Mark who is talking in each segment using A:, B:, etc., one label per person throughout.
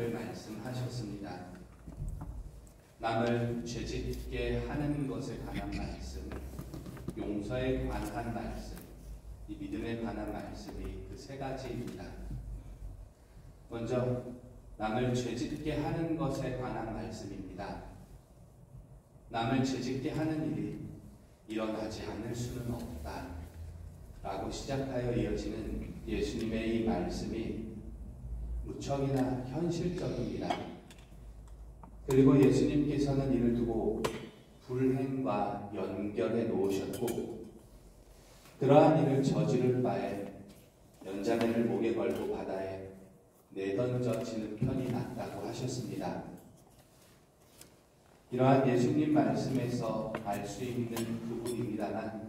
A: 이렇게들 말씀하셨습니다. 남을 죄짓게 하는 것에 관한 말씀, 용서에 관한 말씀, 이 믿음에 관한 말씀이 그 세 가지입니다. 먼저 남을 죄짓게 하는 것에 관한 말씀입니다. 남을 죄짓게 하는 일이 일어나지 않을 수는 없다 라고 시작하여 이어지는 예수님의 이 말씀이 무척이나 현실적입니다. 그리고 예수님께서는 이를 두고 불행과 연결해 놓으셨고, 그러한 일을 저지를 바에 연자매를 목에 걸고 바다에 내던져지는 편이 낫다고 하셨습니다. 이러한 예수님 말씀에서 알 수 있는 부분입니다만,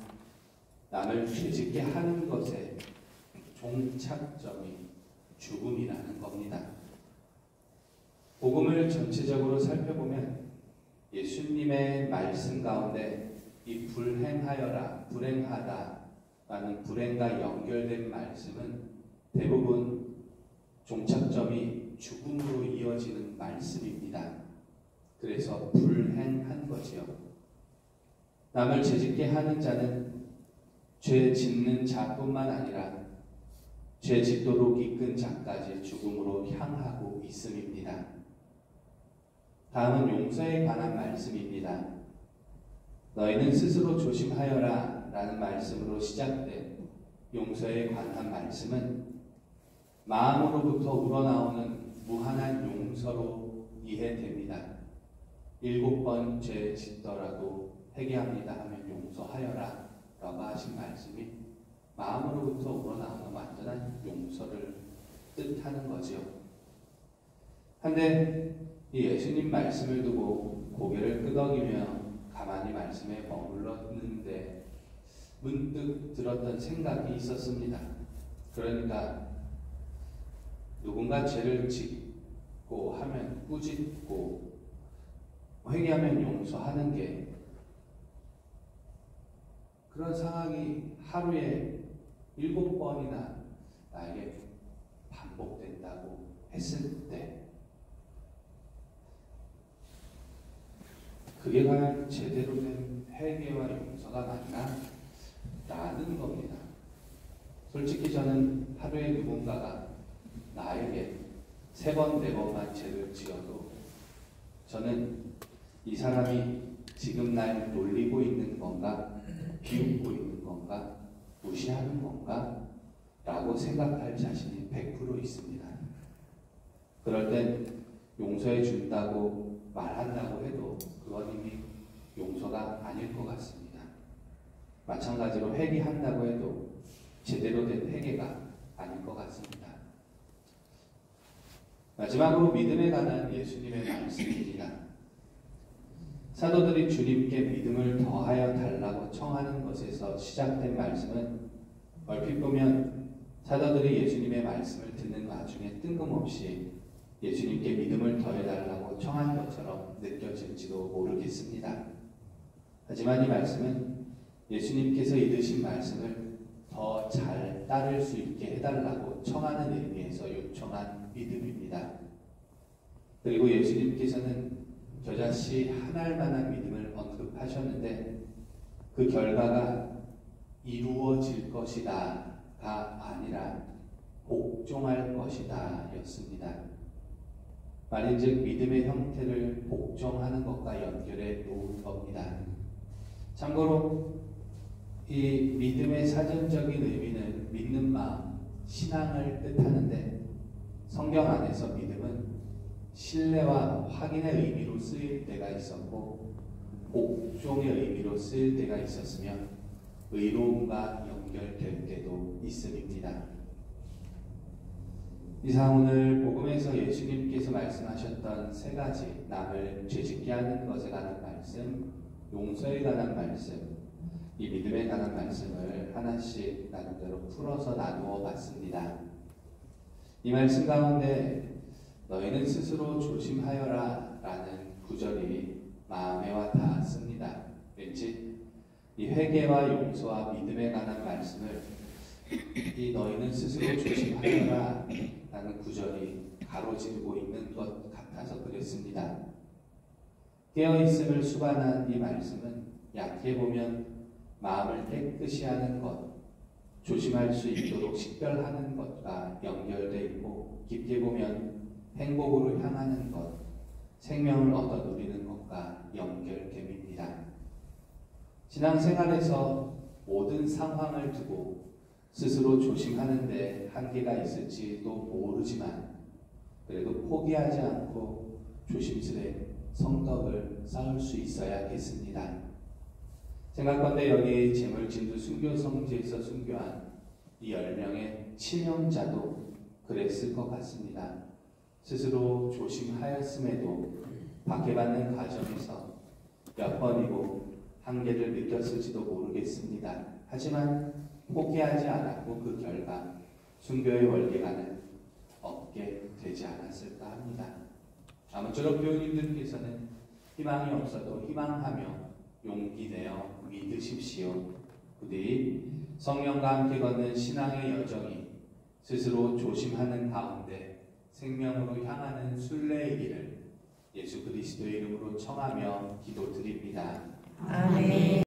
A: 남을 죄짓게 하는 것의 종착점이 죽음이라는 겁니다. 복음을 전체적으로 살펴보면 예수님의 말씀 가운데 이 불행하여라, 불행하다 라는 불행과 연결된 말씀은 대부분 종착점이 죽음으로 이어지는 말씀입니다. 그래서 불행한 거지요. 남을 죄짓게 하는 자는 죄 짓는 자뿐만 아니라 죄 짓도록 이끈 자까지 죽음으로 향하고 있음입니다. 다음은 용서에 관한 말씀입니다. 너희는 스스로 조심하여라 라는 말씀으로 시작된 용서에 관한 말씀은 마음으로부터 우러나오는 무한한 용서로 이해됩니다. 7번 죄 짓더라도 회개합니다 하면 용서하여라 라고 하신 말씀이 마음으로부터 우러나오는 완전한 용서를 뜻하는 거지요. 한데 이 예수님 말씀을 두고 고개를 끄덕이며 가만히 말씀에 머물렀는데 문득 들었던 생각이 있었습니다. 그러니까 누군가 죄를 짓고 하면 꾸짖고 회개하면 용서하는 게 그런 상황이 하루에 7번이나 나에게 반복된다고 했을 때 그게 과연 제대로 된 회개와 용서가 맞나? 라는 겁니다. 솔직히 저는 하루에 누군가가 나에게 3번, 4번만 죄를 지어도 저는 이 사람이 지금 날 놀리고 있는 건가? 비웃고 있는 건가? 무시하는 건가? 라고 생각할 자신이 100% 있습니다. 그럴 땐 용서해 준다고 말한다고 해도 그건 이미 용서가 아닐 것 같습니다. 마찬가지로 회개한다고 해도 제대로 된 회개가 아닐 것 같습니다. 마지막으로 믿음에 관한 예수님의 말씀입니다. 사도들이 주님께 믿음을 더하여 달라고 청하는 것에서 시작된 말씀은 얼핏 보면 사도들이 예수님의 말씀을 듣는 와중에 뜬금없이 예수님께 믿음을 더해달라고 청한 것처럼 느껴질지도 모르겠습니다. 하지만 이 말씀은 예수님께서 읽으신 말씀을 더 잘 따를 수 있게 해달라고 청하는 의미에서 요청한 믿음입니다. 그리고 예수님께서는 겨자씨 한 알만한 믿음을 언급하셨는데 그 결과가 이루어질 것이다가 아니라 복종할 것이다 였습니다. 말인즉 믿음의 형태를 복종하는 것과 연결해 놓은 겁니다. 참고로 이 믿음의 사전적인 의미는 믿는 마음, 신앙을 뜻하는데 성경 안에서 믿음은 신뢰와 확인의 의미로 쓰일 때가 있었고 복종의 의미로 쓰일 때가 있었으며 의로움과 연결될 때도 있음입니다. 이상 오늘 복음에서 예수님께서 말씀하셨던 3가지 남을 죄짓게 하는 것에 관한 말씀, 용서에 관한 말씀, 이 믿음에 관한 말씀을 하나씩 나름대로 풀어서 나누어 봤습니다. 이 말씀 가운데 너희는 스스로 조심하여라 라는 구절이 마음에 와 닿았습니다. 왠지 이 회개와 용서와 믿음에 관한 말씀을 이 너희는 스스로 조심하여라 라는 구절이 가로지르고 있는 것 됐습니다. 깨어있음을 수반한 이 말씀은 얕게 보면 마음을 깨끗이 하는 것, 조심할 수 있도록 식별하는 것과 연결되어 있고, 깊게 보면 행복으로 향하는 것, 생명을 얻어 누리는 것과 연결됨입니다. 신앙생활에서 모든 상황을 두고 스스로 조심하는데 한계가 있을지도 모르지만 그래도 포기하지 않고 조심스레 성덕을 쌓을 수 있어야겠습니다. 생각건대 여기 재물진두 순교성지에서 순교한 이 10명의 치명자도 그랬을 것 같습니다. 스스로 조심하였음에도 박해받는 과정에서 몇 번이고 한계를 느꼈을지도 모르겠습니다. 하지만 포기하지 않았고 그 결과 순교의 월계관을 얻게 되지 않았을까 합니다. 아무쪼록 교우님들께서는 희망이 없어도 희망하며 용기 내어 믿으십시오. 부디 성령과 함께 걷는 신앙의 여정이 스스로 조심하는 가운데 생명으로 향하는 순례의 길을 예수 그리스도의 이름으로 청하며 기도드립니다.
B: 아멘.